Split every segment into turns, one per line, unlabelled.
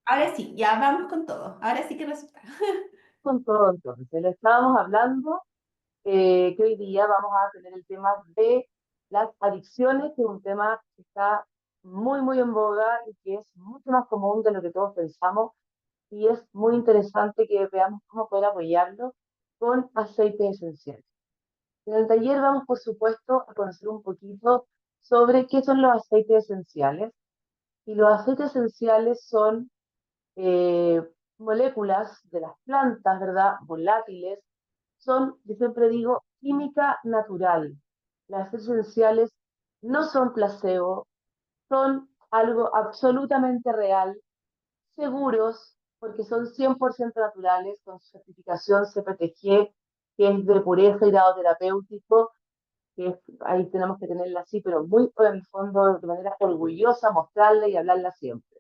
Ahora sí, ya vamos con todo. Ahora sí que resulta.
Con todo entonces, le estábamos hablando que hoy día vamos a tener el tema de las adicciones, que es un tema que está muy, muy en boga y que es mucho más común de lo que todos pensamos y es muy interesante que veamos cómo poder apoyarlo con aceites esenciales. En el taller vamos, por supuesto, a conocer un poquito sobre qué son los aceites esenciales y los aceites esenciales son eh, moléculas de las plantas, ¿verdad? Volátiles, son, yo siempre digo, química natural. Las esenciales no son placebo, son algo absolutamente real, seguros, porque son 100% naturales, con certificación CPTG, que es de pureza y grado terapéutico, ahí tenemos que tenerla así, pero muy en el fondo, de manera orgullosa, mostrarla y hablarla siempre.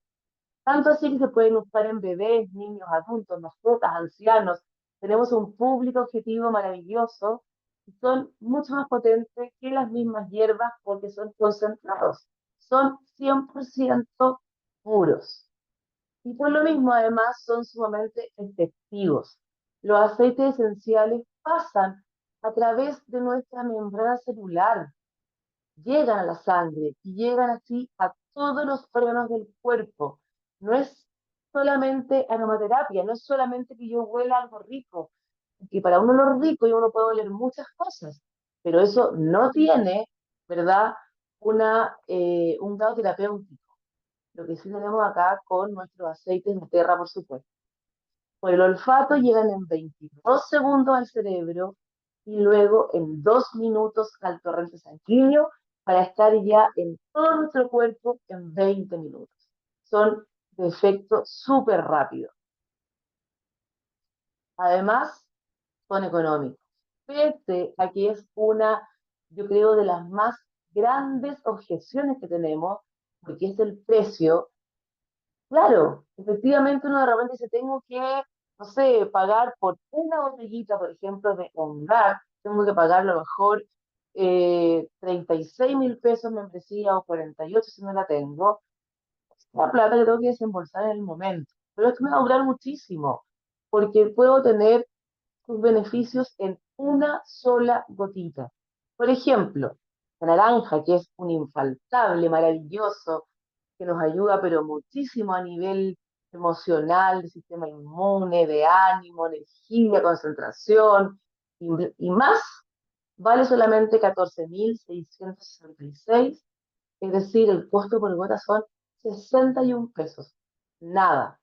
Tanto así que se pueden usar en bebés, niños, adultos, mascotas, ancianos. Tenemos un público objetivo maravilloso y son mucho más potentes que las mismas hierbas porque son concentrados. Son 100% puros. Y por lo mismo, además, son sumamente efectivos. Los aceites esenciales pasan a través de nuestra membrana celular, llegan a la sangre y llegan así a todos los órganos del cuerpo. No es solamente aromaterapia, no es solamente que yo huela algo rico, que para uno lo rico y uno puede oler muchas cosas, pero eso no tiene, ¿verdad? Un grado terapéutico. Lo que sí tenemos acá con nuestros aceites de terra, por supuesto. Por el olfato llegan en 22 segundos al cerebro y luego en 2 minutos al torrente sanguíneo para estar ya en todo nuestro cuerpo en 20 minutos. Son de efecto súper rápido. Además, son económicos. Pese a que es una, yo creo, de las más grandes objeciones que tenemos, porque es el precio. Claro, efectivamente uno de repente dice, tengo que, no sé, pagar por una botellita, por ejemplo, de Ongar, tengo que pagar a lo mejor 36.000 pesos membresía o 48 si no la tengo, la plata que tengo que desembolsar en el momento. Pero esto me va a durar muchísimo, porque puedo tener sus beneficios en una sola gotita. Por ejemplo, la naranja, que es un infaltable, maravilloso, que nos ayuda pero muchísimo a nivel emocional, de sistema inmune, de ánimo, energía, concentración y más, vale solamente 14.666, es decir, el costo por gota son 61 pesos. Nada.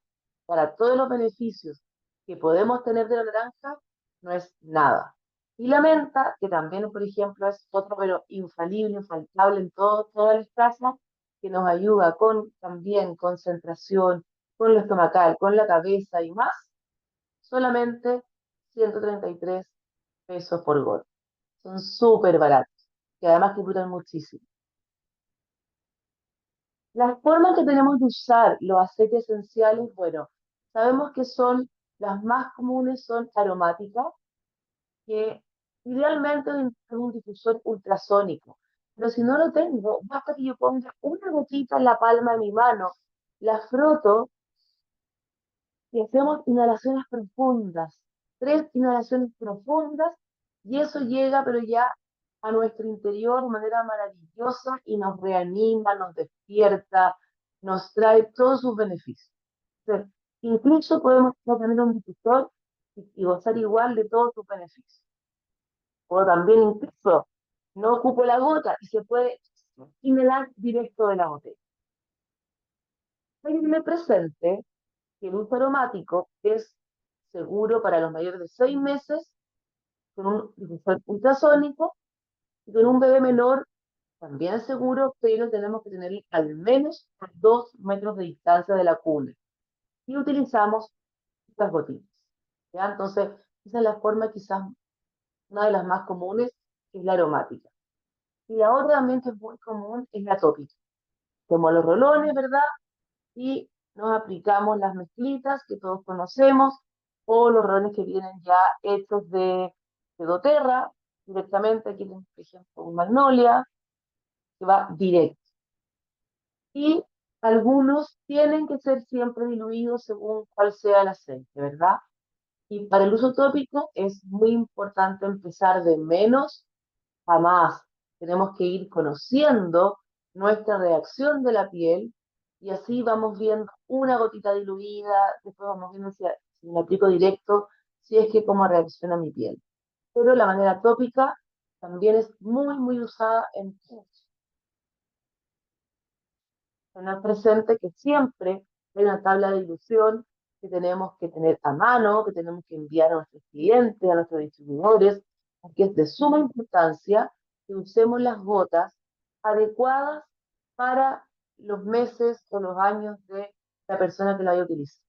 Para todos los beneficios que podemos tener de la naranja, no es nada. Y la menta, que también, por ejemplo, es otro, pero infalible, infaltable en todas las casas, que nos ayuda con también concentración, con lo estomacal, con la cabeza y más, solamente 133 pesos por gota. Son súper baratos, y además que duran muchísimo. Las formas que tenemos de usar los aceites esenciales, bueno, sabemos que son las más comunes son aromáticas, que idealmente es un difusor ultrasónico. Pero si no lo tengo, basta que yo ponga una gotita en la palma de mi mano, la froto y hacemos inhalaciones profundas, 3 inhalaciones profundas, y eso llega, pero ya a nuestro interior de manera maravillosa y nos reanima, nos despierta, nos trae todos sus beneficios. Entonces, incluso podemos no tener un difusor y gozar igual de todos sus beneficios. O también incluso no ocupo la gota y se puede inhalar directo de la botella. Hay que tener presente que el uso aromático es seguro para los mayores de 6 meses con un difusor ultrasónico y con un bebé menor también es seguro, pero tenemos que tener al menos a 2 metros de distancia de la cuna. Y utilizamos estas gotitas. ¿Ya? Entonces, esa es la forma quizás una de las más comunes, que es la aromática. Y la otra también que es muy común es la tópica. Como los rolones, ¿verdad? Y nos aplicamos las mezclitas que todos conocemos o los rolones que vienen ya hechos de doTERRA directamente. Aquí tenemos, por ejemplo, un magnolia que va directo. Y Algunos tienen que ser siempre diluidos según cuál sea el aceite, ¿verdad? Y para el uso tópico es muy importante empezar de menos a más. Tenemos que ir conociendo nuestra reacción de la piel y así vamos viendo una gotita diluida, después vamos viendo si me aplico directo, si es que cómo reacciona mi piel. Pero la manera tópica también es muy, muy usada en tener presente que siempre hay una tabla de dilución que tenemos que tener a mano, que tenemos que enviar a nuestros clientes, a nuestros distribuidores, porque es de suma importancia que usemos las gotas adecuadas para los meses o los años de la persona que la vaya a utilizar.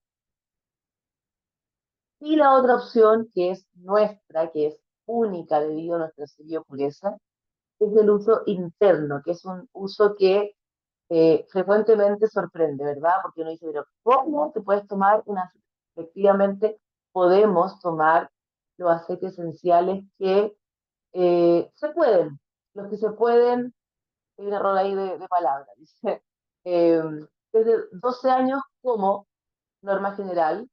Y la otra opción, que es nuestra, que es única debido a nuestro sello de pureza, es el uso interno, que es un uso que frecuentemente sorprende, ¿verdad? Porque uno dice, pero ¿cómo te puedes tomar una? Efectivamente, podemos tomar los aceites esenciales que se pueden, los que se pueden, hay un error ahí de palabra, dice, eh, desde 12 años como norma general,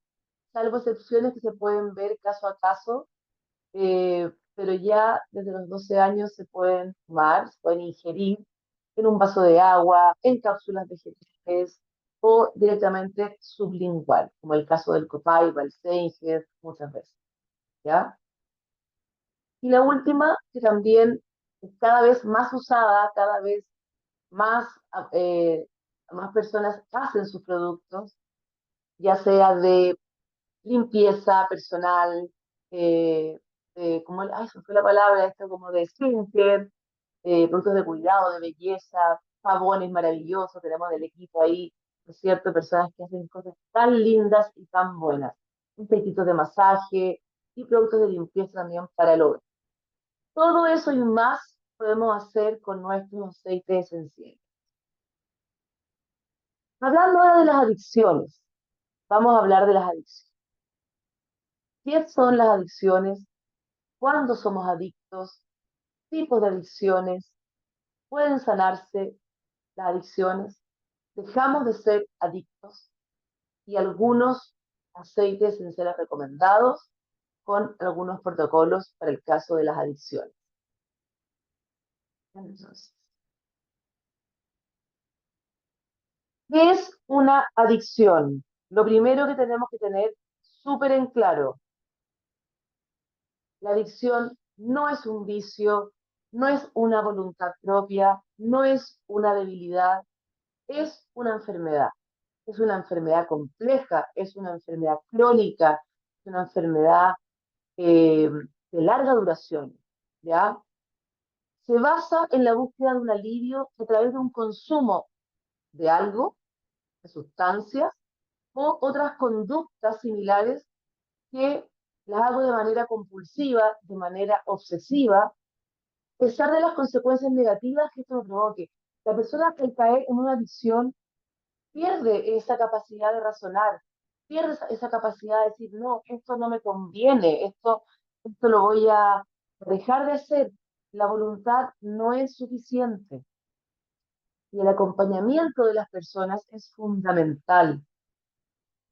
salvo excepciones que se pueden ver caso a caso, pero ya desde los 12 años se pueden tomar, se pueden ingerir en un vaso de agua, en cápsulas vegetales o directamente sublingual, como el caso del Copaiba, el Seinger, muchas veces, ¿ya? Y la última, que también es cada vez más usada, cada vez más, eh, más personas hacen sus productos, ya sea de limpieza personal, como, ay, se me fue la palabra, esto como de skincare, productos de cuidado, de belleza, jabones maravillosos, tenemos del equipo ahí, ¿no es cierto? Personas que hacen cosas tan lindas y tan buenas. Un pequeñito de masaje y productos de limpieza también para el hogar. Todo eso y más podemos hacer con nuestros aceites esenciales. Hablando ahora de las adicciones, vamos a hablar de las adicciones. ¿Qué son las adicciones? ¿Cuándo somos adictos? ¿Tipos de adicciones? ¿Pueden sanarse las adicciones? ¿Dejamos de ser adictos? Y algunos aceites esenciales recomendados con algunos protocolos para el caso de las adicciones. Entonces, ¿qué es una adicción? Lo primero que tenemos que tener súper en claro, la adicción no es un vicio, no es una voluntad propia, no es una debilidad, es una enfermedad. Es una enfermedad compleja, es una enfermedad crónica, es una enfermedad de larga duración, ¿ya? Se basa en la búsqueda de un alivio a través de un consumo de algo, de sustancias, o otras conductas similares que las hago de manera compulsiva, de manera obsesiva, a pesar de las consecuencias negativas que esto me provoque. La persona que al caer en una adicción pierde esa capacidad de razonar, pierde esa capacidad de decir, no, esto no me conviene, esto lo voy a dejar de hacer. La voluntad no es suficiente y el acompañamiento de las personas es fundamental.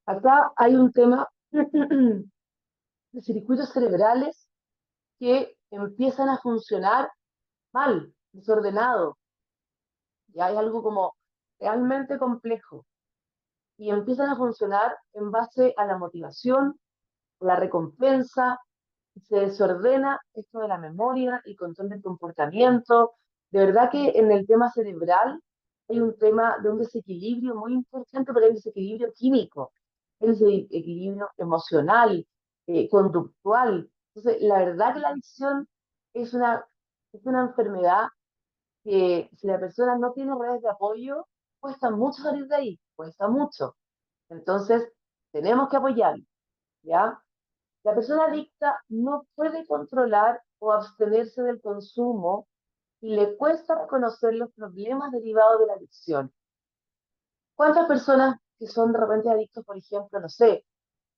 Acá hay un tema de circuitos cerebrales que empiezan a funcionar mal, desordenado, y hay algo como realmente complejo, y empiezan a funcionar en base a la motivación, la recompensa, se desordena esto de la memoria, el control del comportamiento. De verdad que en el tema cerebral hay un tema de un desequilibrio muy importante, pero hay un desequilibrio químico, hay un desequilibrio emocional, conductual. Entonces, la verdad que la adicción es es una enfermedad que si la persona no tiene redes de apoyo, cuesta mucho salir de ahí, cuesta mucho. Entonces, tenemos que apoyarlo, ¿ya? La persona adicta no puede controlar o abstenerse del consumo y le cuesta reconocer los problemas derivados de la adicción. ¿Cuántas personas que son de repente adictos, por ejemplo, no sé,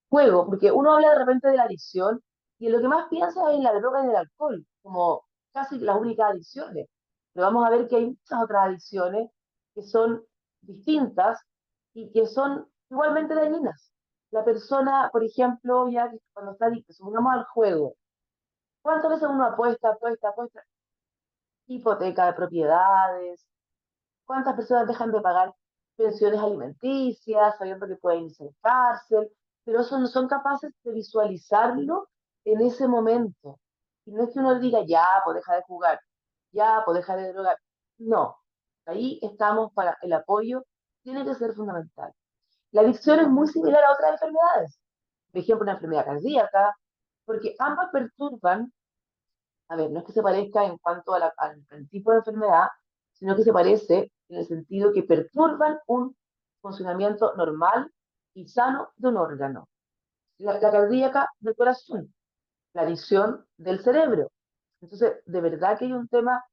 juego? Porque uno habla de repente de la adicción y en lo que más piensa es en la droga y en el alcohol, como casi las únicas adicciones. Pero vamos a ver que hay muchas otras adicciones que son distintas y que son igualmente dañinas. La persona, por ejemplo, ya cuando está adicta, supongamos al juego, ¿cuántas veces uno apuesta, apuesta, apuesta? Hipoteca de propiedades, ¿cuántas personas dejan de pagar pensiones alimenticias, sabiendo que pueden irse a la cárcel? Pero eso no son capaces de visualizarlo en ese momento. Y no es que uno diga, ya, pues deja de jugar, ya, pues deja de drogar. No, ahí estamos para el apoyo, tiene que ser fundamental. La adicción es muy similar a otras enfermedades. Por ejemplo, una enfermedad cardíaca, porque ambas perturban, a ver, no es que se parezca en cuanto a al tipo de enfermedad, sino que se parece en el sentido que perturban un funcionamiento normal y sano de un órgano. La cardíaca del corazón, la adicción del cerebro. Entonces, de verdad que hay un tema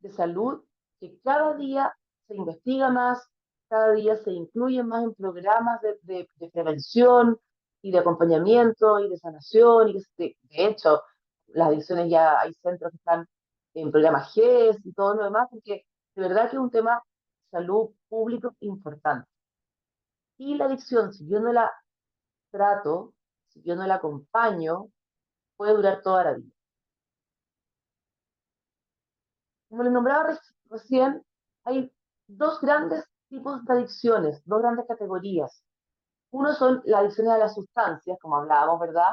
de salud que cada día se investiga más, cada día se incluye más en programas de prevención y de acompañamiento y de sanación. Y de hecho, las adicciones ya hay centros que están en programas GES y todo lo demás, porque de verdad que es un tema de salud público importante. Y la adicción, si yo no la trato, si yo no la acompaño, puede durar toda la vida. Como les nombraba recién, hay dos grandes tipos de adicciones, dos grandes categorías. Uno son las adicciones a las sustancias, como hablábamos, ¿verdad?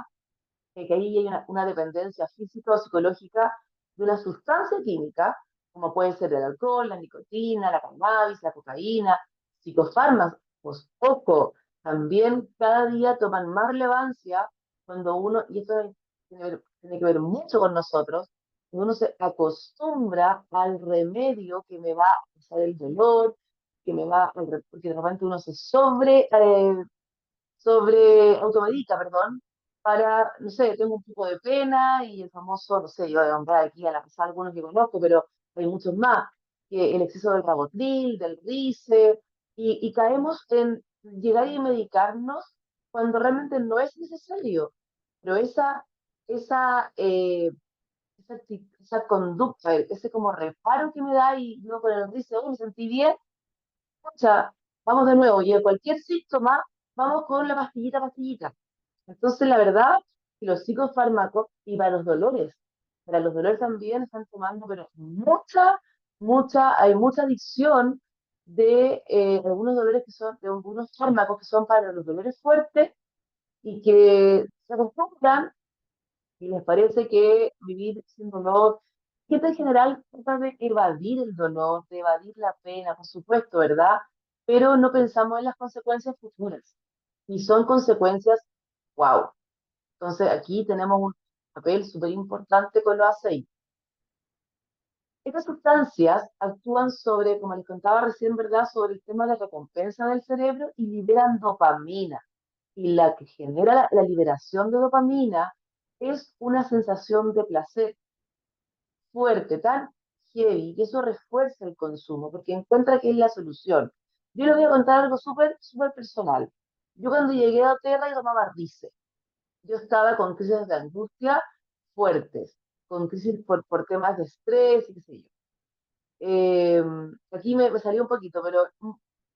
Que ahí hay una dependencia física o psicológica de una sustancia química, como puede ser el alcohol, la nicotina, la cannabis, la cocaína, psicofármacos, poco, también cada día toman más relevancia cuando uno, y esto tiene que ver mucho con nosotros, cuando uno se acostumbra al remedio que me va a pasar el dolor, que me va, porque de repente uno se sobre automedica, perdón, para, no sé, tengo un poco de pena y el famoso, no sé, yo voy a nombrar aquí a la pasada algunos que conozco, pero hay muchos más, que el exceso del Rabotril, del Rice, y caemos en llegar y medicarnos cuando realmente no es necesario. Pero esa, eh, esa conducta, ese como reparo que me da y yo con el Rice, oh, me sentí bien, sea, vamos de nuevo, y de cualquier síntoma, vamos con la pastillita, pastillita. Entonces, la verdad, que los psicofármacos, y para los dolores también están tomando, pero hay mucha adicción de algunos dolores que son, de algunos fármacos que son para los dolores fuertes y que se acostumbran y les parece que vivir sin dolor, gente en general trata de evadir el dolor, de evadir la pena, por supuesto, ¿verdad? Pero no pensamos en las consecuencias futuras. Y son consecuencias, wow. Entonces aquí tenemos un papel súper importante con los aceites. Estas sustancias actúan sobre, como les contaba recién, ¿verdad?, sobre el tema de recompensa del cerebro y liberan dopamina. Y la que genera la liberación de dopamina es una sensación de placer fuerte, tan heavy, que eso refuerza el consumo, porque encuentra que es la solución. Yo les voy a contar algo súper, súper personal. Yo cuando llegué a Oterra y tomaba Rice, yo estaba con crisis de angustia fuertes, con crisis por temas de estrés y qué sé yo. Eh, Aquí me salió un poquito, pero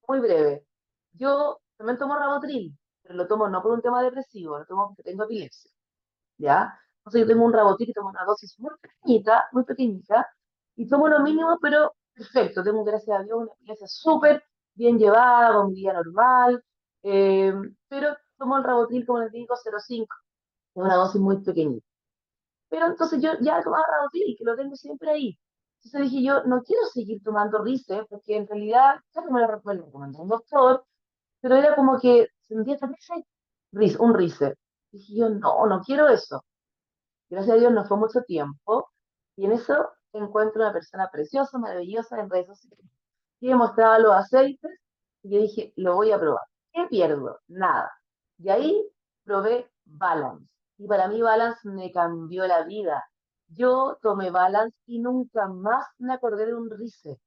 muy breve. Yo también tomo Rabotril, pero lo tomo no por un tema depresivo, lo tomo porque tengo epilepsia. ¿Ya? Entonces yo tengo un Rabotil que tomo una dosis muy pequeñita, y tomo lo mínimo, pero perfecto. Tengo, gracias a Dios, una iglesia súper bien llevada, con mi vida normal, eh, pero tomo el Rabotil, como les digo, 0,5, es una dosis muy pequeñita. Pero entonces yo ya tomaba Rabotil, que lo tengo siempre ahí. Entonces dije yo, no quiero seguir tomando Rice, porque en realidad, claro, me lo recomendó un doctor, pero era como que sentía esta Rice, un Rice. Dije yo, no, no quiero eso. Gracias a Dios no fue mucho tiempo y en eso encuentro una persona preciosa, maravillosa en redes sociales y me mostraba los aceites y yo dije, lo voy a probar. ¿Qué pierdo? Nada. Y ahí probé Balance y para mí Balance me cambió la vida. Yo tomé Balance y nunca más me acordé de un Rice.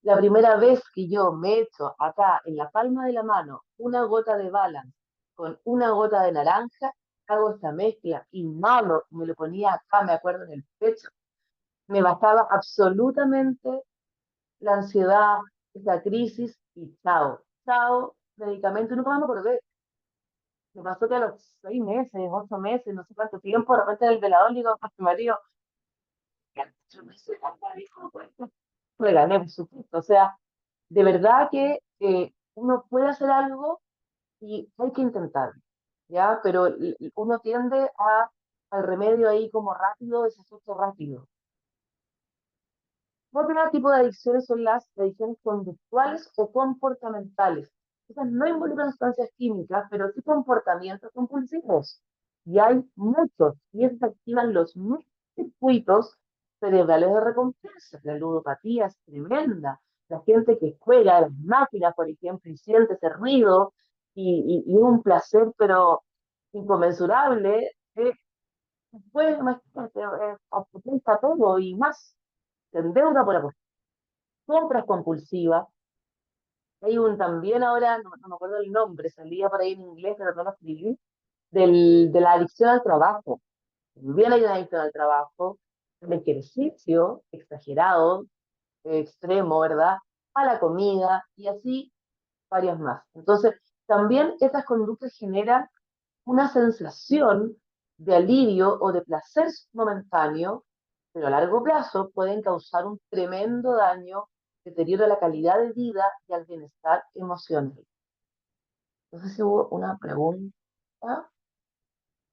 La primera vez que yo me echo acá en la palma de la mano una gota de Balance con una gota de naranja, hago esta mezcla y malo, me lo ponía acá, me acuerdo, en el pecho, me bajaba absolutamente la ansiedad, esa crisis y chao, chao, medicamento, y nunca más me acordé. Me pasó que a los 6 meses, 8 meses, no sé cuánto tiempo, de repente en el velador le digo a mi marido, yo me sé cuánto dijo, pues, regalé, por supuesto. O sea, de verdad que uno puede hacer algo y hay que intentarlo, ¿ya? Pero uno tiende al remedio ahí como rápido, ese efecto rápido. Otro tipo de adicciones son las adicciones conductuales o comportamentales. Esas no involucran sustancias químicas, pero sí comportamientos compulsivos. Y hay muchos, y esas activan los mismos circuitos cerebrales de recompensa. La ludopatía es tremenda. La gente que juega a las máquinas, por ejemplo, y siente ese ruido y un placer, pero inconmensurable, pues imagínate, apunta todo y más. Se endeuda por apostar, compras compulsivas. Hay un también ahora, no me acuerdo el nombre, salía por ahí en inglés, pero no lo escribí, de la adicción al trabajo. También hay una adicción al trabajo, el ejercicio exagerado, extremo, ¿verdad? A la comida y así varias más. Entonces, también estas conductas generan una sensación de alivio o de placer momentáneo, pero a largo plazo pueden causar un tremendo daño, deterioro a la calidad de vida y al bienestar emocional. No sé si hubo una pregunta,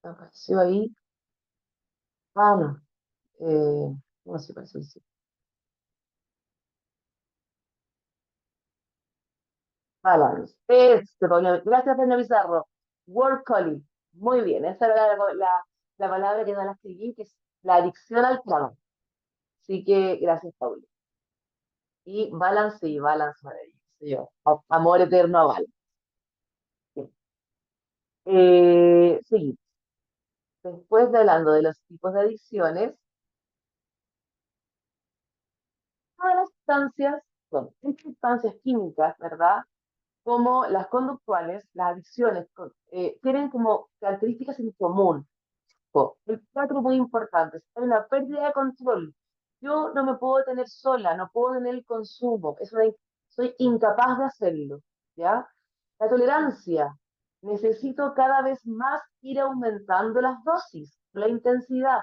me apareció ahí. Ah, no. No sé, parece que sí. Balance. Paulina. Gracias, Peña Pizarro. Workaholic. Muy bien, esa era la palabra que no la escribí, que es la adicción al trabajo. Así que gracias, Paula. Y balance, maravilloso. Yo, amor eterno a balance. Sí, después de hablando de los tipos de adicciones, todas las sustancias, bueno, estas sustancias químicas, ¿verdad? Como las conductuales, las adicciones, tienen como características en común. El cuatro muy importantes. Hay una pérdida de control. Yo no me puedo tener sola, no puedo tener el consumo. Soy incapaz de hacerlo. ¿Ya? La tolerancia. Necesito cada vez más ir aumentando las dosis, la intensidad,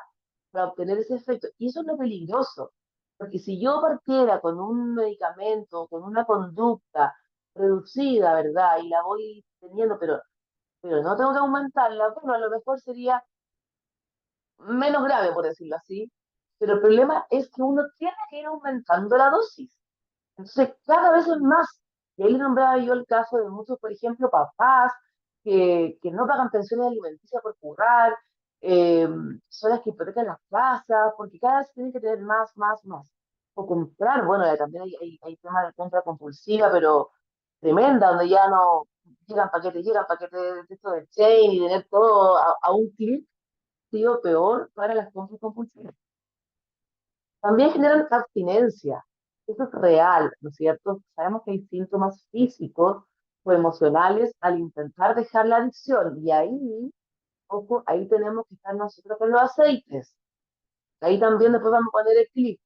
para obtener ese efecto. Y eso es lo peligroso. Porque si yo partiera con un medicamento, con una conducta reducida, ¿verdad? Y la voy teniendo, pero no tengo que aumentarla, bueno, a lo mejor sería menos grave, por decirlo así, pero el problema es que uno tiene que ir aumentando la dosis. Entonces, cada vez es más. Y ahí le nombraba yo el caso de muchos, por ejemplo, papás que no pagan pensiones alimenticias por currar, eh, son las que hipotecan las casas, porque cada vez tienen que tener más, más, más. O comprar, bueno, también hay temas de compra compulsiva, pero tremenda, donde ya no llegan paquetes de esto de chain y tener todo a un clic, sido peor para las compras compulsivas. También generan abstinencia. Eso es real, ¿no es cierto? Sabemos que hay síntomas físicos o emocionales al intentar dejar la adicción. Y ahí, ojo, ahí tenemos que estar nosotros con los aceites. Ahí también después vamos a poner el clic.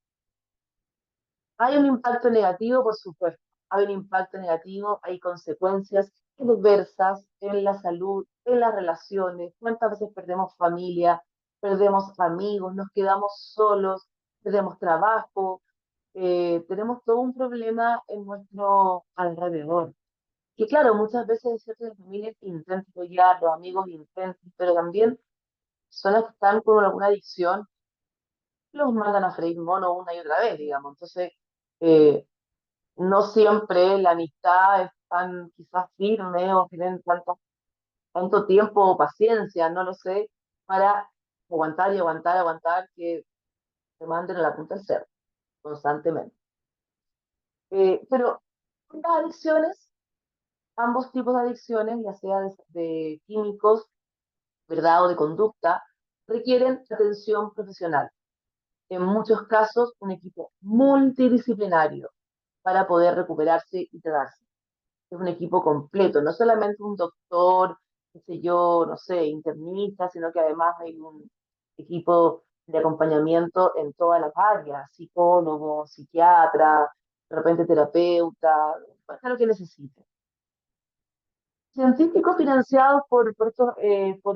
Hay un impacto negativo, por supuesto. Hay un impacto negativo, hay consecuencias adversas en la salud, en las relaciones. ¿Cuántas veces perdemos familia, perdemos amigos, nos quedamos solos, perdemos trabajo? Tenemos todo un problema en nuestro alrededor. Que claro, muchas veces ciertas familias intentan apoyar, los amigos intentan, pero también son las que están con alguna adicción, los mandan a freír mono una y otra vez, digamos. Entonces, eh, no siempre la amistad es tan quizás firme o tienen tanto tiempo o paciencia, no lo sé, para aguantar y aguantar, aguantar que te manden a la punta del cerro constantemente. Pero las adicciones, ambos tipos de adicciones, ya sea de químicos, ¿verdad? O de conducta, requieren atención profesional. En muchos casos, un equipo multidisciplinario para poder recuperarse y tratarse. Es un equipo completo, no solamente un doctor, qué sé yo, no sé, internista, sino que además hay un equipo de acompañamiento en todas las áreas, psicólogo, psiquiatra, de repente terapeuta, para lo que necesite. Científicos financiados por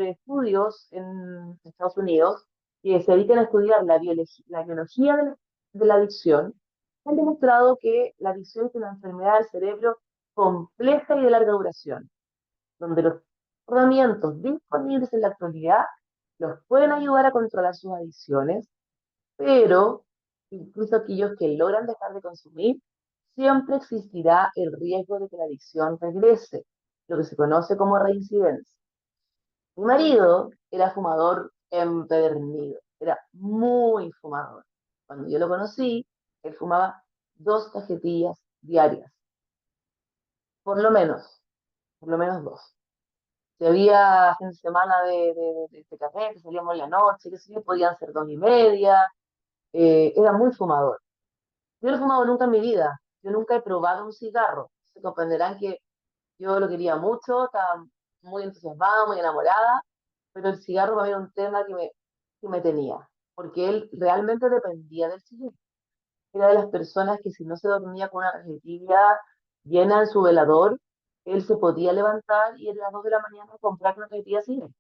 estudios en Estados Unidos que se dedican a estudiar la biología de la adicción han demostrado que la adicción es una enfermedad del cerebro compleja y de larga duración, donde los tratamientos disponibles en la actualidad los pueden ayudar a controlar sus adicciones, pero incluso aquellos que logran dejar de consumir, siempre existirá el riesgo de que la adicción regrese, lo que se conoce como reincidencia. Mi marido era fumador empedernido, era muy fumador. Cuando yo lo conocí, él fumaba 2 cajetillas diarias, por lo menos, por lo menos 2. Si había fin de semana de carrete, salíamos en la noche, qué sé yo, podían ser 2 y media, era muy fumador. Yo no he fumado nunca en mi vida, yo nunca he probado un cigarro. Se comprenderán que yo lo quería mucho, estaba muy entusiasmada, muy enamorada, pero el cigarro para mí era un tema que me tenía, porque él realmente dependía del cigarro. Era de las personas que si no se dormía con una cajetilla llena en su velador, él se podía levantar y a las 2 de la mañana comprar una cajetilla de cigarro.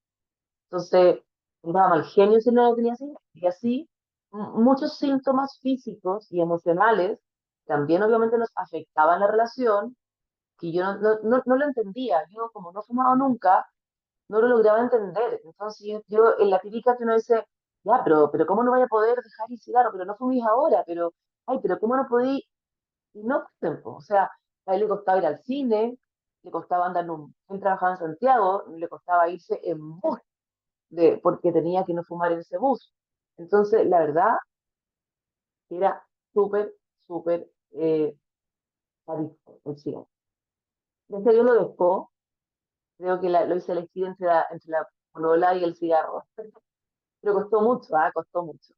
Entonces, me daba mal genio si no lo tenía así. Y así, muchos síntomas físicos y emocionales también obviamente nos afectaban la relación, que yo no lo entendía. Yo, como no he fumado nunca, no lo lograba entender. Entonces, yo en la típica que uno dice, ya, pero ¿cómo no vaya a poder dejar el cigarro? Pero no fumís ahora, pero, ay, pero ¿cómo no podí? Y no, tiempo. O sea, a él le costaba ir al cine, le costaba andar él trabajaba en Santiago, le costaba irse en bus porque tenía que no fumar en ese bus. Entonces, la verdad, era súper, súper adicto el cigarro. Desde que yo lo dejó, creo que lo hice elegir entre la polola y el cigarro, pero costó mucho, costó mucho.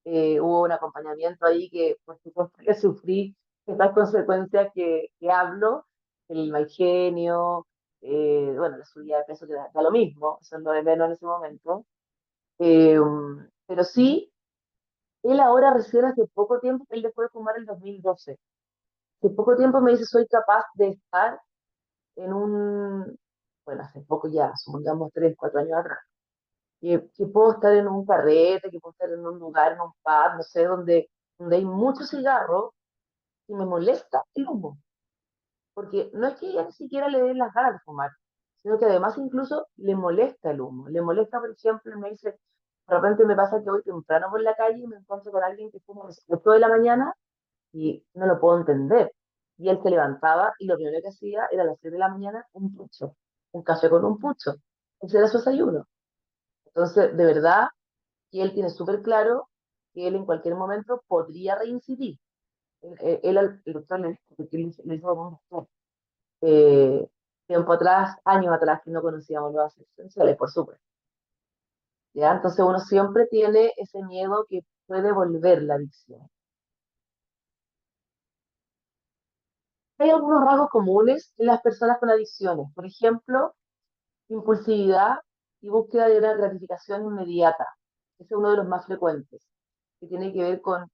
Hubo un acompañamiento ahí que, por supuesto, que sufrí estas consecuencias que hablo, el mal genio, bueno, la subida de peso que da lo mismo, eso es lo de menos en ese momento. Eh, pero sí, él ahora recién hace poco tiempo, él dejó de fumar en 2012. Hace poco tiempo me dice, soy capaz de estar en bueno, hace poco ya, supongamos 3, 4 años atrás, que puedo estar en un carrete, que puedo estar en un lugar, en un pub, no sé, donde hay mucho cigarro y me molesta el humo. Porque no es que ella ni siquiera le den las ganas de fumar, sino que además incluso le molesta el humo. Le molesta, por ejemplo, me dice, de repente me pasa que voy temprano por la calle y me encuentro con alguien que fuma a las 8 de la mañana y no lo puedo entender. Y él se levantaba y lo primero que hacía era a las 6 de la mañana un pucho, un café con un pucho. Ese era su desayuno. Entonces, de verdad que él tiene súper claro que él en cualquier momento podría reincidir. El doctor porque le hizo un doctor, eh, tiempo atrás, años atrás, que no conocíamos los asistenciales, por supuesto. ¿Ya? Entonces uno siempre tiene ese miedo que puede volver la adicción. Hay algunos rasgos comunes en las personas con adicciones. Por ejemplo, impulsividad y búsqueda de una gratificación inmediata. Ese es uno de los más frecuentes, que tiene que ver con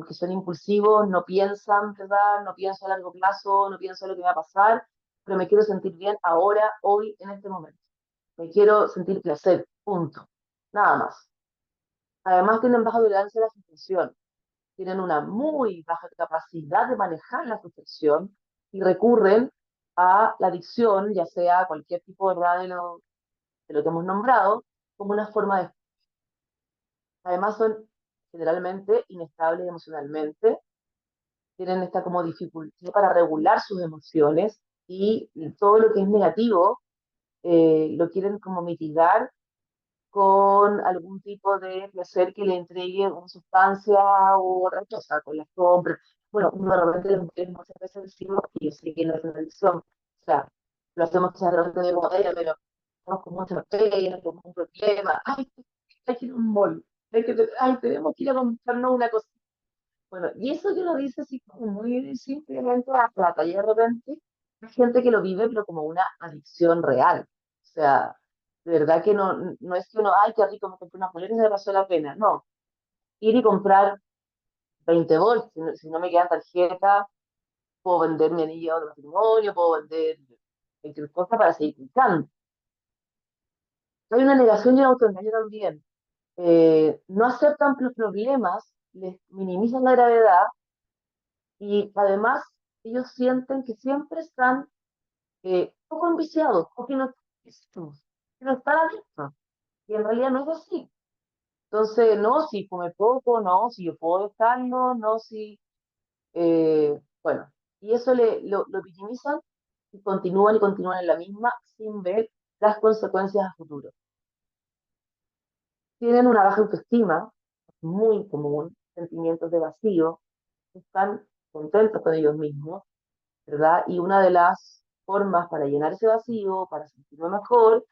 que son impulsivos, no piensan, ¿verdad? No pienso a largo plazo, no pienso en lo que va a pasar, pero me quiero sentir bien ahora, hoy, en este momento. Me quiero sentir placer, punto. Nada más. Además tienen baja tolerancia a la frustración, tienen una muy baja capacidad de manejar la frustración y recurren a la adicción, ya sea cualquier tipo, ¿verdad? De lo que hemos nombrado, como una forma de... Además son generalmente inestables emocionalmente, tienen esta como dificultad para regular sus emociones y todo lo que es negativo lo quieren como mitigar con algún tipo de placer que le entregue una sustancia u otra cosa, con las compras. Bueno, normalmente las mujeres muchas veces decimos que yo sé que no es una adicción, o sea, lo hacemos quizás de repente de modelo, pero estamos con mucha pena, con un problema, ay, hay que ir a un mall, ay, tenemos que ir a comprarnos una cosa. Bueno, y eso que lo dice así como muy simplemente a plata, y de repente hay gente que lo vive, pero como una adicción real. O sea, de verdad que no es que uno, ay, qué rico, me compré una polera y se me pasó la pena. No, ir y comprar 20 volts, si no me quedan tarjetas, puedo vender mi anillo de matrimonio, puedo vender cualquier cosa para seguir pintando. Hay una negación y un autoengaño también. No aceptan los problemas, les minimizan la gravedad y además ellos sienten que siempre están poco enviciados o que no están adictos. Y en realidad no es así. Entonces, no, si come poco, no, si yo puedo dejarlo, no, si... bueno, y eso lo victimizan y continúan en la misma sin ver las consecuencias a futuro. Tienen una baja autoestima, muy común, sentimientos de vacío, están contentos con ellos mismos, ¿verdad? Y una de las formas para llenar ese vacío, para sentirme mejor,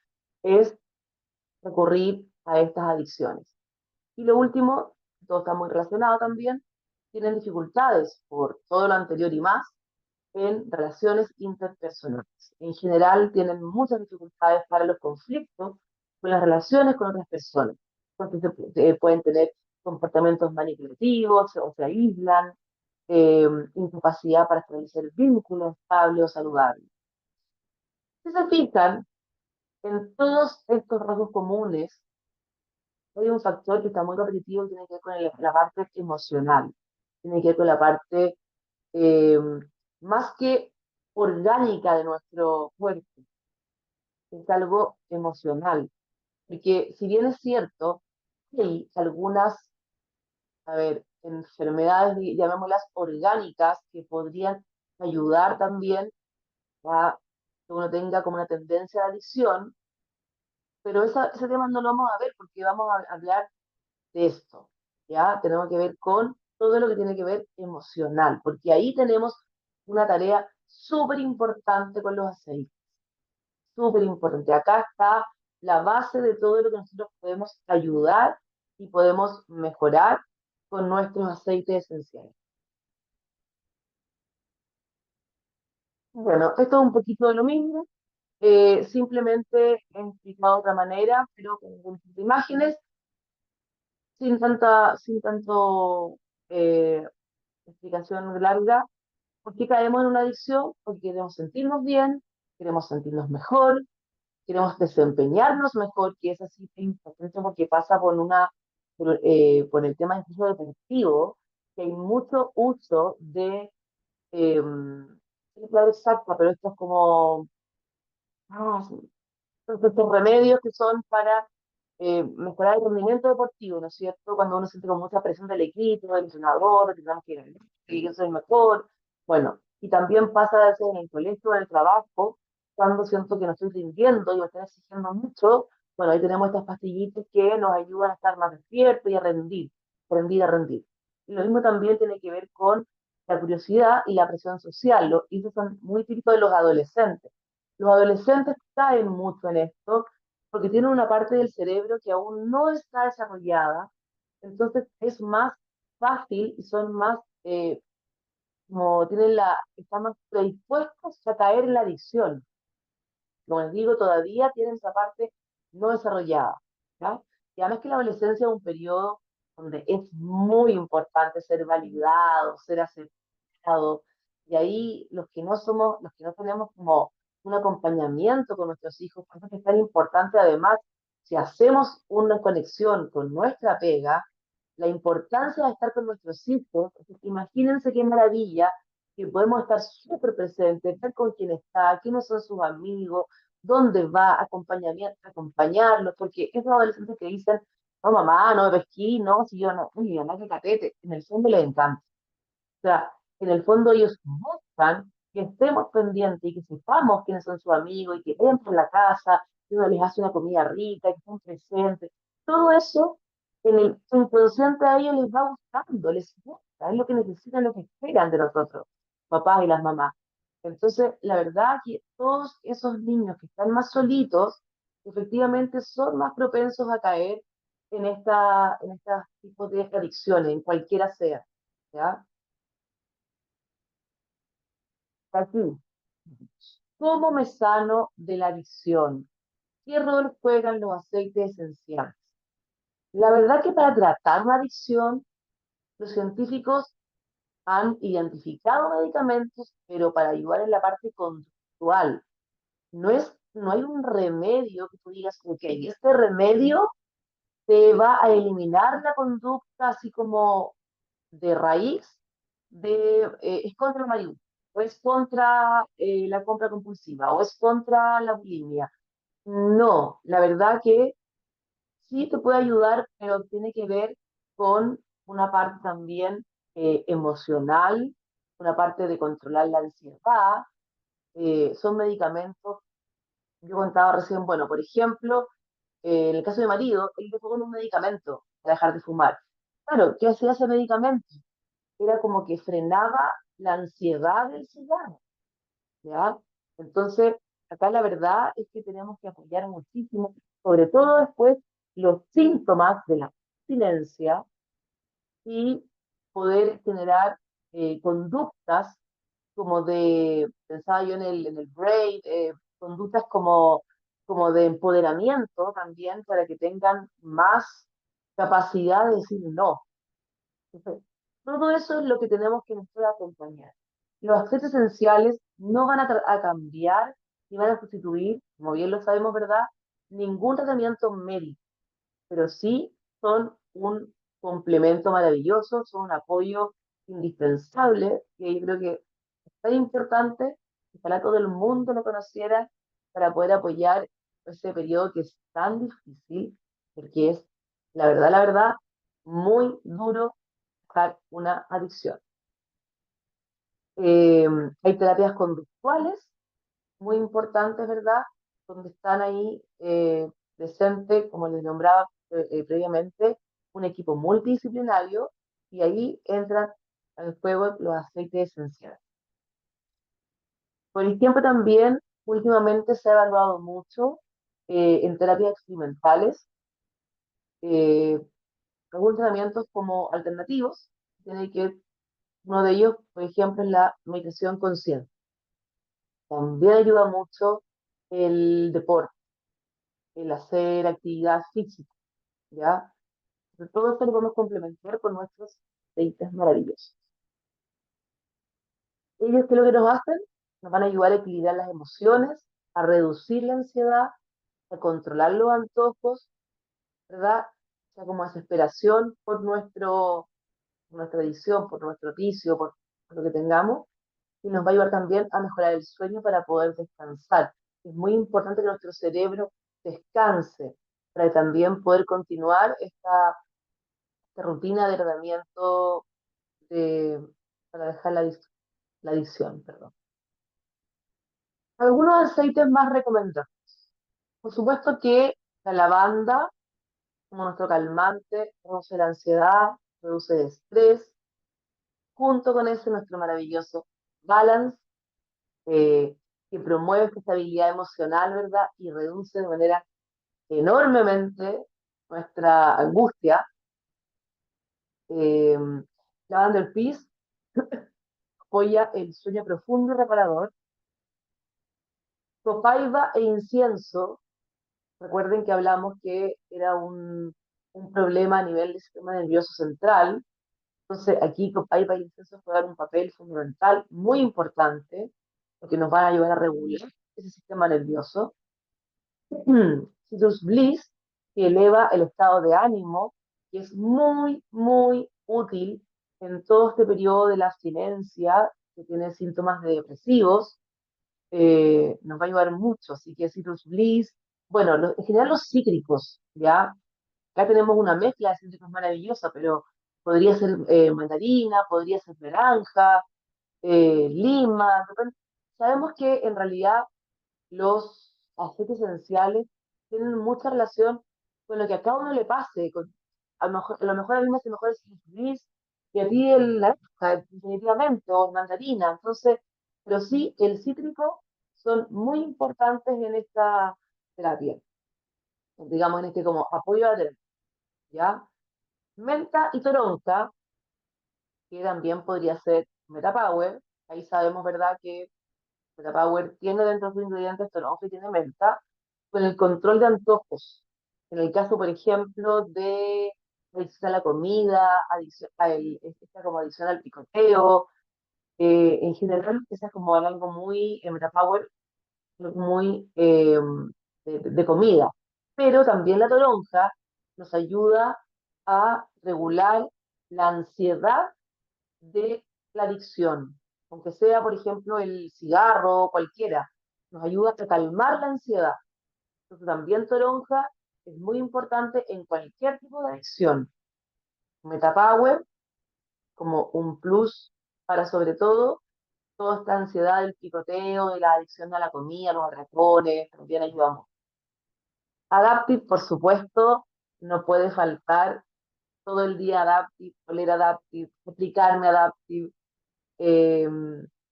es recurrir a estas adicciones. Y lo último, todo está muy relacionado también, tienen dificultades por todo lo anterior y más en relaciones interpersonales. En general tienen muchas dificultades para los conflictos con las relaciones con otras personas. Entonces pueden tener comportamientos manipulativos o se aíslan, incapacidad para establecer vínculos estables o saludables. Si se fijan, en todos estos rasgos comunes hay un factor que está muy repetitivo y tiene que ver con la parte emocional, tiene que ver con la parte eh, más que orgánica de nuestro cuerpo, es algo emocional. Porque si bien es cierto, hay algunas, a ver, enfermedades, llamémoslas orgánicas, que podrían ayudar también a que uno tenga como una tendencia de adicción, pero ese tema no lo vamos a ver porque vamos a hablar de esto, ¿ya? Tenemos que ver con todo lo que tiene que ver emocional, porque ahí tenemos una tarea súper importante con los aceites, súper importante. Acá está la base de todo lo que nosotros podemos ayudar y podemos mejorar con nuestros aceites esenciales. Bueno, esto es un poquito de lo mismo, simplemente explicado de otra manera, pero con un de imágenes, sin tanto explicación larga. ¿Por qué caemos en una adicción? Porque queremos sentirnos bien, queremos sentirnos mejor, queremos desempeñarnos mejor, que es así importante porque pasa por el tema incluso deportivo, que hay mucho uso de, no sé la palabra exacta, pero esto es como, ah, estos remedios que son para mejorar el rendimiento deportivo, ¿no es cierto? Cuando uno siente con mucha presión del equipo, del entrenador, de que tenemos que ganar, que yo soy mejor. Bueno, y también pasa a veces en el colegio, en el trabajo, cuando siento que no estoy rindiendo y me están exigiendo mucho. Bueno, ahí tenemos estas pastillitas que nos ayudan a estar más despiertos y a rendir. Y lo mismo también tiene que ver con la curiosidad y la presión social, y eso son muy típicos de los adolescentes. Los adolescentes caen mucho en esto porque tienen una parte del cerebro que aún no está desarrollada, entonces es más fácil y son más, como están más predispuestos a caer en la adicción. Como les digo, todavía tienen esa parte no desarrollada, ¿ya? Y además que la adolescencia es un periodo donde es muy importante ser validado, ser aceptado, y ahí los que no tenemos como un acompañamiento con nuestros hijos, por eso es que es tan importante además, si hacemos una conexión con nuestra pega, la importancia de estar con nuestros hijos, imagínense qué maravilla que podemos estar súper presentes, ver con quién está, quiénes son sus amigos, dónde va, acompañarlos, porque esos adolescentes que dicen, no mamá, no me pesquí, no, si yo no, uy, mi mamá que catete, en el fondo les encanta. O sea, en el fondo ellos buscan que estemos pendientes y que sepamos quiénes son sus amigos y que entren por la casa, que uno les hace una comida rica, que estén presentes. Todo eso en el inconsciente a ellos les va gustando, les gusta, es lo que necesitan, lo que esperan de nosotros, papás y las mamás. Entonces, la verdad que todos esos niños que están más solitos, efectivamente son más propensos a caer en estos tipos de adicciones, en cualquiera sea, ¿ya? Aquí, ¿cómo me sano de la adicción? ¿Qué rol juegan los aceites esenciales? La verdad que para tratar una adicción los científicos han identificado medicamentos, pero para ayudar en la parte conductual. No hay un remedio que tú digas, ok, este remedio te va a eliminar la conducta así como de raíz, es contra la marihuana, o es contra la compra compulsiva, o es contra la bulimia. No, la verdad que sí te puede ayudar, pero tiene que ver con una parte también emocional, una parte de controlar la ansiedad. Son medicamentos, yo contaba recién, bueno, por ejemplo, en el caso de mi marido, él dejó con un medicamento para dejar de fumar. Claro, ¿qué hacía ese medicamento? Era como que frenaba la ansiedad del cigarro, ¿ya? Entonces, acá la verdad es que tenemos que apoyar muchísimo, sobre todo después los síntomas de la abstinencia y poder generar conductas como pensaba yo en el brain, conductas como de empoderamiento también para que tengan más capacidad de decir no. Entonces, todo eso es lo que tenemos que nosotros acompañar. Los aceites esenciales no van a cambiar ni van a sustituir, como bien lo sabemos, ¿verdad? Ningún tratamiento médico, pero sí son un complemento maravilloso, son un apoyo indispensable, que yo creo que es tan importante, que ojalá todo el mundo lo conociera para poder apoyar ese periodo que es tan difícil, porque es, la verdad, muy duro dejar una adicción. Eh, Hay terapias conductuales muy importantes, ¿verdad? Donde están ahí presente, como les nombraba previamente, un equipo multidisciplinario y ahí entran al juego los aceites esenciales. Por ejemplo, también últimamente se ha evaluado mucho en terapias experimentales eh, algunos tratamientos como alternativos. Tiene que, uno de ellos, por ejemplo, es la meditación consciente. También ayuda mucho el deporte, el hacer actividad física, ¿ya? Pero todo esto lo podemos complementar con nuestros aceites maravillosos. Ellos, ¿qué es lo que nos hacen? Nos van a ayudar a equilibrar las emociones, a reducir la ansiedad, a controlar los antojos, ¿verdad? O sea, como desesperación por nuestra adicción, por nuestro vicio, por lo que tengamos, y nos va a ayudar también a mejorar el sueño para poder descansar. Es muy importante que nuestro cerebro descanse para también poder continuar esta rutina de tratamiento de, para dejar la adicción, perdón. Algunos aceites más recomendados. Por supuesto que la lavanda, como nuestro calmante, reduce la ansiedad, reduce el estrés, junto con ese nuestro maravilloso balance, eh, que promueve esta estabilidad emocional, ¿verdad? Y reduce de manera enormemente nuestra angustia. Eh, Lavender Peace apoya el sueño profundo y reparador. Copaiba e incienso, recuerden que hablamos que era un problema a nivel del sistema nervioso central. Entonces, aquí Copaiba e incienso juegan un papel fundamental, muy importante, porque nos van a ayudar a regular ese sistema nervioso. Citrus Bliss, que eleva el estado de ánimo, que es muy, muy útil en todo este periodo de la abstinencia, que tiene síntomas de depresivos, nos va a ayudar mucho. Así que Citrus Bliss, bueno, en general los cítricos, ¿ya? Acá tenemos una mezcla de cítricos maravillosa, pero podría ser mandarina, podría ser naranja, lima. Sabemos que en realidad los aceites esenciales tienen mucha relación con lo que a cada uno le pase. A lo mejor a mí me hace mejor el gris y a ti el naranja, definitivamente, o mandarina. Entonces, pero sí, el cítrico son muy importantes en esta terapia, digamos, en este como apoyo a la terapia, ¿ya? Menta y toronja, que también podría ser Metapower. Ahí sabemos, ¿verdad?, que Power tiene dentro de sus ingredientes toronja y tiene menta, con el control de antojos. En el caso, por ejemplo, de adicción a la comida, adicción esta como adicción al picoteo, en general, esa es como algo muy, MetaPower, muy de comida. Pero también la toronja nos ayuda a regular la ansiedad de la adicción, aunque sea, por ejemplo, el cigarro, cualquiera, nos ayuda a calmar la ansiedad. Entonces también toronja es muy importante en cualquier tipo de adicción. MetaPower como un plus para sobre todo toda esta ansiedad del picoteo, de la adicción a la comida, los atracones, también ayudamos. Adaptive, por supuesto, no puede faltar todo el día Adaptive, oler Adaptive, aplicarme Adaptive, eh,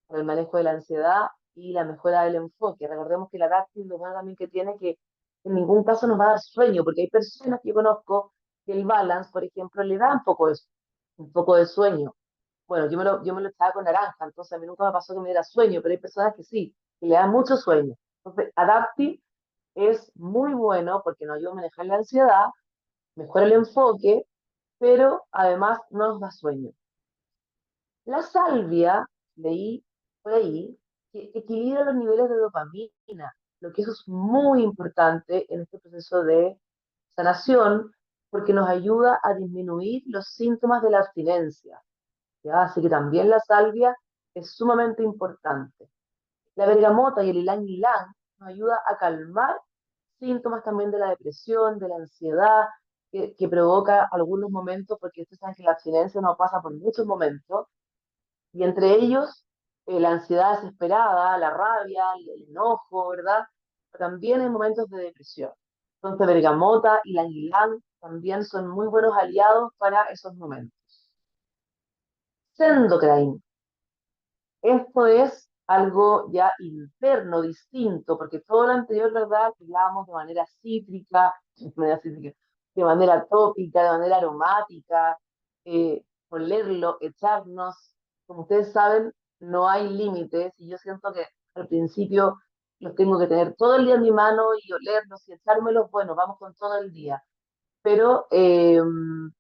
para el manejo de la ansiedad y la mejora del enfoque. Recordemos que el Adaptive lo bueno también que tiene que en ningún caso nos va a dar sueño, porque hay personas que yo conozco que el balance, por ejemplo, le da un poco de sueño. Bueno, yo me lo echaba con naranja, entonces a mí nunca me pasó que me diera sueño, pero hay personas que sí, que le dan mucho sueño. Entonces, Adaptive es muy bueno porque nos ayuda a manejar la ansiedad, mejora el enfoque, pero además no nos da sueño. La salvia, leí por ahí, que equilibra los niveles de dopamina, lo que eso es muy importante en este proceso de sanación, porque nos ayuda a disminuir los síntomas de la abstinencia. ¿Ya? Así que también la salvia es sumamente importante. La bergamota y el ylang ylang nos ayuda a calmar síntomas también de la depresión, de la ansiedad, que provoca algunos momentos, porque ustedes saben que la abstinencia no pasa por muchos momentos, y entre ellos la ansiedad desesperada, la rabia, el enojo, ¿verdad? Pero también en momentos de depresión. Entonces, bergamota y ylang ylang también son muy buenos aliados para esos momentos. Sendocrine. Esto es algo ya interno, distinto, porque todo lo anterior, ¿verdad? Que hablábamos de manera tópica, de manera aromática, olerlo, echarnos. Como ustedes saben, no hay límites y yo siento que al principio los tengo que tener todo el día en mi mano y olerlos y echármelos, bueno, vamos con todo el día. Pero el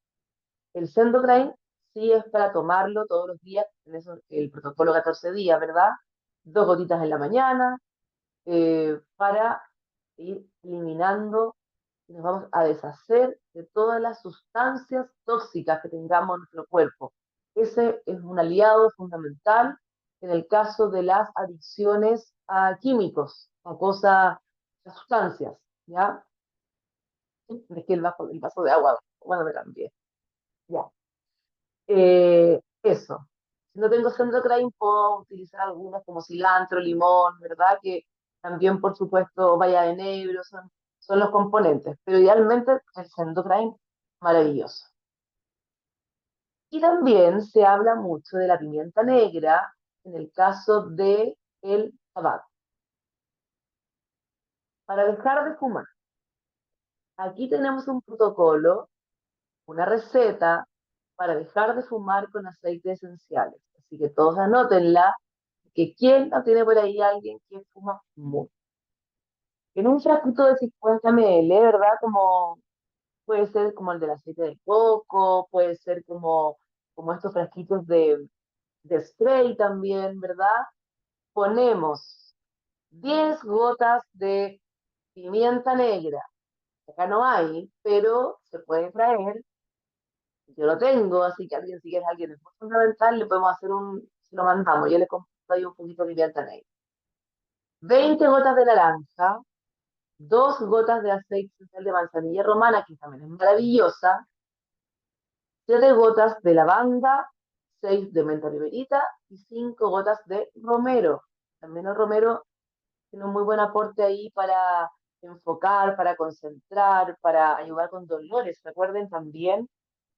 Sendocrine sí es para tomarlo todos los días, en eso, el protocolo 14 días, ¿verdad? Dos gotitas en la mañana, para ir eliminando y nos vamos a deshacer de todas las sustancias tóxicas que tengamos en nuestro cuerpo. Ese es un aliado fundamental en el caso de las adicciones a químicos, a cosas, a sustancias, ¿ya? Es que el vaso de agua, bueno, me cambié, ya. Eso. Si no tengo Sendocrine, puedo utilizar algunos como cilantro, limón, ¿verdad? Que también, por supuesto, vaya de negro, son los componentes. Pero idealmente el Sendocrine, maravilloso. Y también se habla mucho de la pimienta negra en el caso de el tabaco. Para dejar de fumar, aquí tenemos un protocolo, una receta para dejar de fumar con aceites esenciales. Así que todos anótenla, que quién no tiene por ahí alguien que fuma mucho. En un frasquito de 50 ml, ¿verdad? Como puede ser como el del aceite de coco, puede ser como estos frasquitos de spray también, ¿verdad? Ponemos 10 gotas de pimienta negra. Acá no hay, pero se puede traer. Yo lo tengo, así que alguien, si quiere alguien es muy fundamental, le podemos hacer se lo mandamos. Yo le compro ahí un poquito de pimienta negra. 20 gotas de naranja, 2 gotas de aceite esencial de manzanilla romana, que también es maravillosa, 7 gotas de lavanda, 6 de menta piperita y 5 gotas de romero. También el romero tiene un muy buen aporte ahí para enfocar, para concentrar, para ayudar con dolores. Recuerden también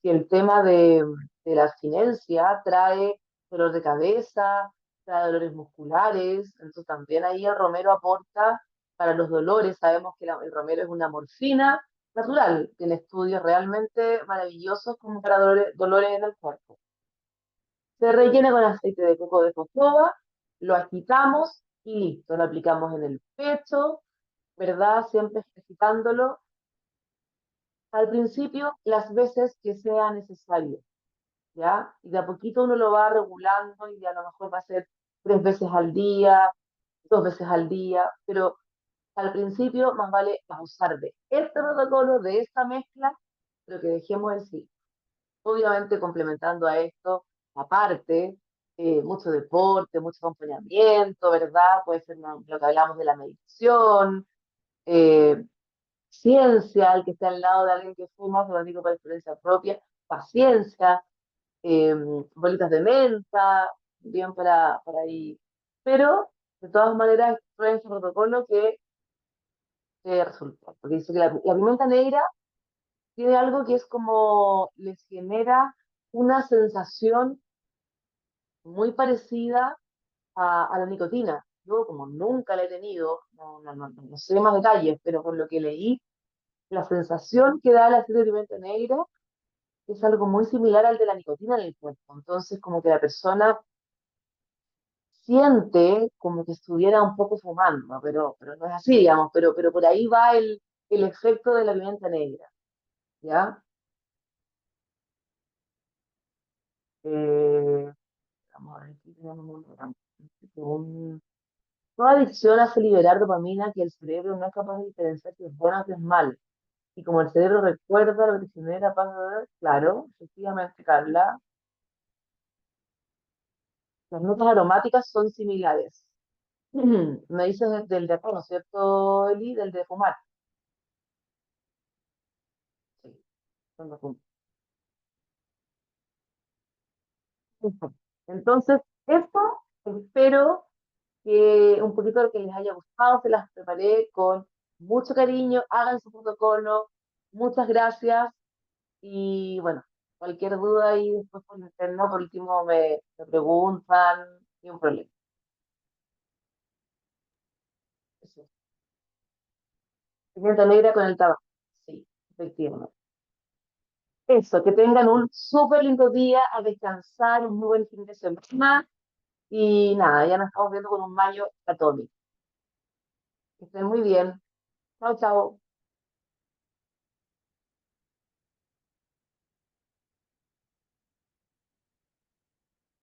que el tema de la abstinencia trae dolor de cabeza, trae dolores musculares, entonces también ahí el romero aporta para los dolores. Sabemos que el romero es una morfina natural, tiene estudios realmente maravillosos como para dolores en el cuerpo. Se rellena con aceite de coco de jojoba, lo agitamos y listo, lo aplicamos en el pecho, ¿verdad? Siempre agitándolo al principio las veces que sea necesario, ¿ya? Y de a poquito uno lo va regulando y a lo mejor va a ser 3 veces al día, 2 veces al día, pero al principio más vale abusar de este protocolo, de esta mezcla, pero que dejemos el sí. Obviamente complementando a esto, aparte, mucho deporte, mucho acompañamiento, ¿verdad? Puede ser lo que hablamos de la meditación, eh, ciencia, el que esté al lado de alguien que fuma, se lo digo por experiencia propia, paciencia, eh, bolitas de menta, bien para ahí. Pero, de todas maneras, prueben ese protocolo que resulta. Porque dice que la pimienta negra tiene algo que es como les genera una sensación muy parecida a la nicotina. Yo, como nunca la he tenido, no sé más detalles, pero por lo que leí, la sensación que da el aceite de pimienta negra es algo muy similar al de la nicotina en el cuerpo. Entonces, como que la persona siente como que estuviera un poco fumando, pero no es así, digamos, pero por ahí va el efecto de la pimienta negra, ¿ya? Eh, vamos a ver, aquí tenemos un- Toda adicción hace liberar dopamina que el cerebro no es capaz de diferenciar si es buena o si es mala. Y como el cerebro recuerda lo que genera paz, claro, efectivamente, Carla, las notas aromáticas son similares. Me dices del de acá, ¿no es cierto, Eli? Del de fumar. Sí, son los puntos. Perfecto. Entonces, esto espero que un poquito de lo que les haya gustado, se las preparé con mucho cariño, hagan su protocolo, muchas gracias y bueno, cualquier duda ahí después por interno, por último me preguntan, ni un problema. Eso. Pimienta negra con el tabaco, sí, efectivamente. Eso, que tengan un súper lindo día, a descansar, un muy buen fin de semana y nada, ya nos estamos viendo con un mayo atómico. Que estén muy bien. Chao, chao.